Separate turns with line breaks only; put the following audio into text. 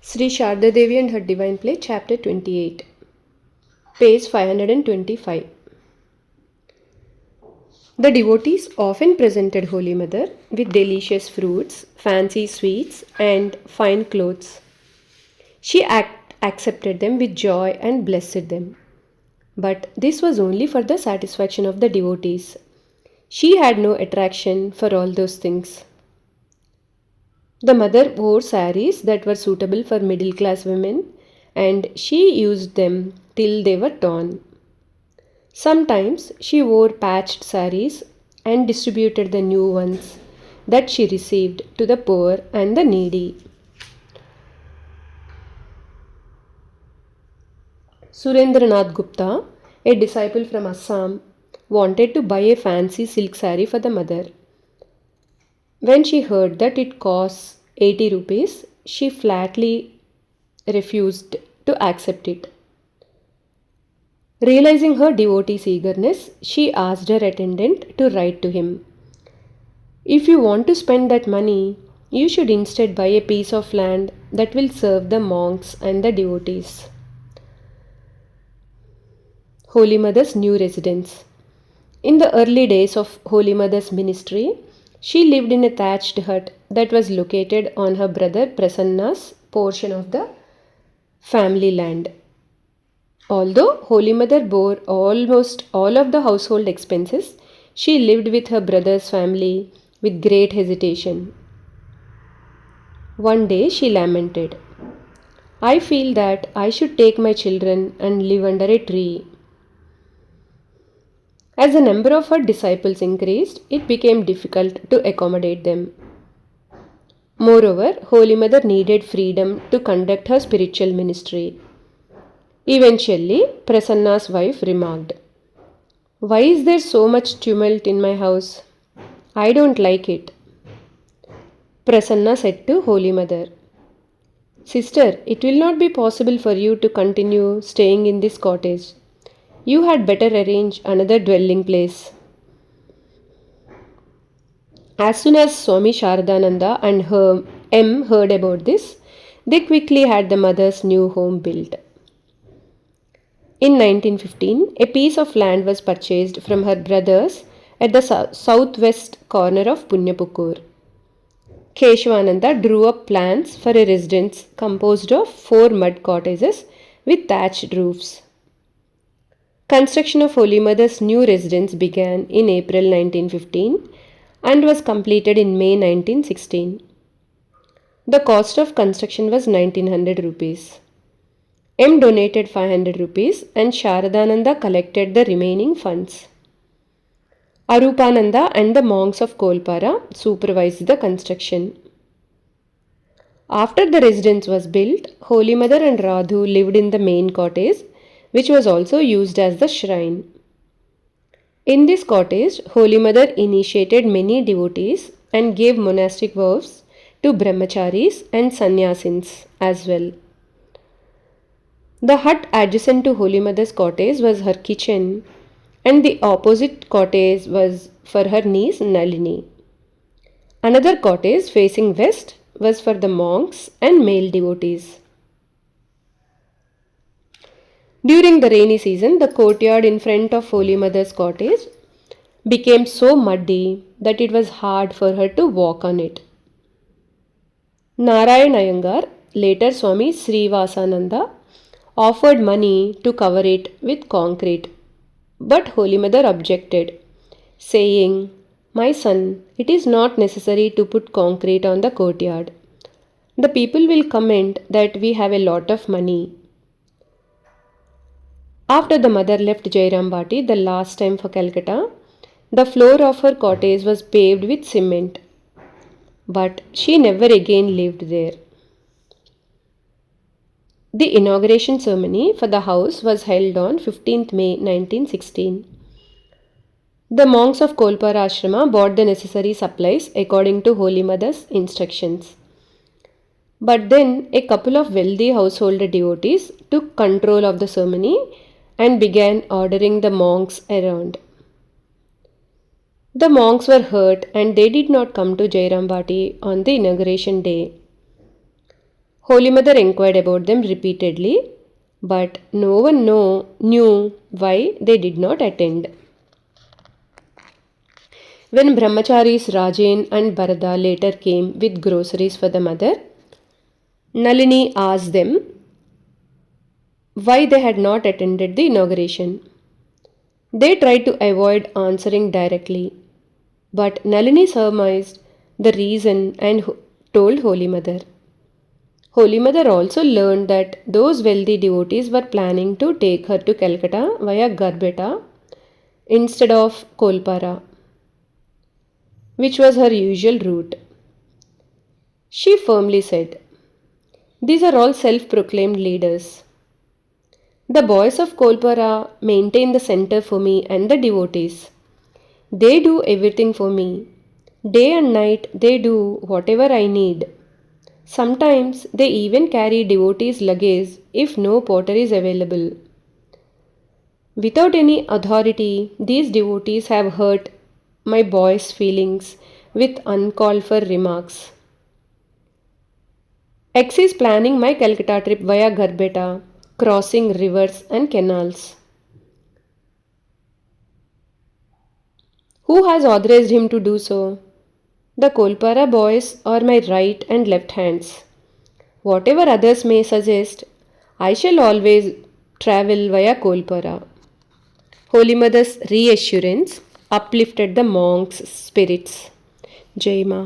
Sri Sharda Devi and Her Divine Play, Chapter 28, page 525. The devotees often presented Holy Mother with delicious fruits, fancy sweets, and fine clothes. She accepted them with joy and blessed them. But this was only for the satisfaction of the devotees. She had no attraction for all those things. The mother wore saris that were suitable for middle class women, and she used them till they were torn. Sometimes she wore patched saris and distributed the new ones that she received to the poor and the needy. Surendranath Gupta, a disciple from Assam, wanted to buy a fancy silk sari for the mother. When she heard that it costs 80 rupees, she flatly refused to accept it. Realizing her devotee's eagerness, she asked her attendant to write to him, "If you want to spend that money, you should instead buy a piece of land that will serve the monks and the devotees." Holy Mother's new residence. In the early days of Holy Mother's ministry, she lived in a thatched hut that was located on her brother Prasanna's portion of the family land. Although Holy Mother bore almost all of the household expenses, she lived with her brother's family with great hesitation. One day she lamented, "I feel that I should take my children and live under a tree." As the number of her disciples increased, it became difficult to accommodate them. Moreover, Holy Mother needed freedom to conduct her spiritual ministry. Eventually, Prasanna's wife remarked, "Why is there so much tumult in my house? I don't like it." Prasanna said to Holy Mother, "Sister, it will not be possible for you to continue staying in this cottage. You had better arrange another dwelling place." As soon as Swami Sharadananda and her M heard about this, they quickly had the mother's new home built. In 1915, a piece of land was purchased from her brothers at the southwest corner of Punyapukkur. Keshavananda drew up plans for a residence composed of 4 mud cottages with thatched roofs. Construction of Holy Mother's new residence began in April 1915 and was completed in May 1916. The cost of construction was 1900 rupees. M donated 500 rupees and Sharadananda collected the remaining funds. Arupananda and the monks of Kolpara supervised the construction. After the residence was built, Holy Mother and Radhu lived in the main cottage, which was also used as the shrine. In this cottage, Holy Mother initiated many devotees and gave monastic vows to brahmacharis and sannyasins as well. The hut adjacent to Holy Mother's cottage was her kitchen, and the opposite cottage was for her niece Nalini. Another cottage facing west was for the monks and male devotees. During the rainy season, the courtyard in front of Holy Mother's cottage became so muddy that it was hard for her to walk on it. Narayan Iyengar, later Swami Srivasananda, offered money to cover it with concrete, but Holy Mother objected, saying, "My son, it is not necessary to put concrete on the courtyard. The people will comment that we have a lot of money." After the mother left Jayarambati the last time for Calcutta, the floor of her cottage was paved with cement, but she never again lived there. The inauguration ceremony for the house was held on 15th May 1916. The monks of Kolpara Ashrama bought the necessary supplies according to Holy Mother's instructions. But then a couple of wealthy householder devotees took control of the ceremony and began ordering the monks around. The monks were hurt and they did not come to Jayarambati on the inauguration day. Holy Mother inquired about them repeatedly, but no one knew why they did not attend. When Brahmacharis Rajan and Bharada later came with groceries for the mother, Nalini asked them why they had not attended the inauguration. They tried to avoid answering directly, but Nalini surmised the reason and told Holy Mother. Holy Mother also learned that those wealthy devotees were planning to take her to Calcutta via Garbeta instead of Kolpara, which was her usual route. She firmly said, "These are all self proclaimed leaders. The boys of Kolpara maintain the center for me and the devotees. They do everything for me. Day and night they do whatever I need. Sometimes they even carry devotees' luggage if no porter is available. Without any authority, these devotees have hurt my boy's feelings with uncalled for remarks. X is planning my Calcutta trip via Garbeta, crossing rivers and canals. Who has authorized him to do so? The Kolpara boys are my right and left hands. Whatever others may suggest, I shall always travel via Kolpara." Holy Mother's reassurance uplifted the monks' spirits. Jai Ma.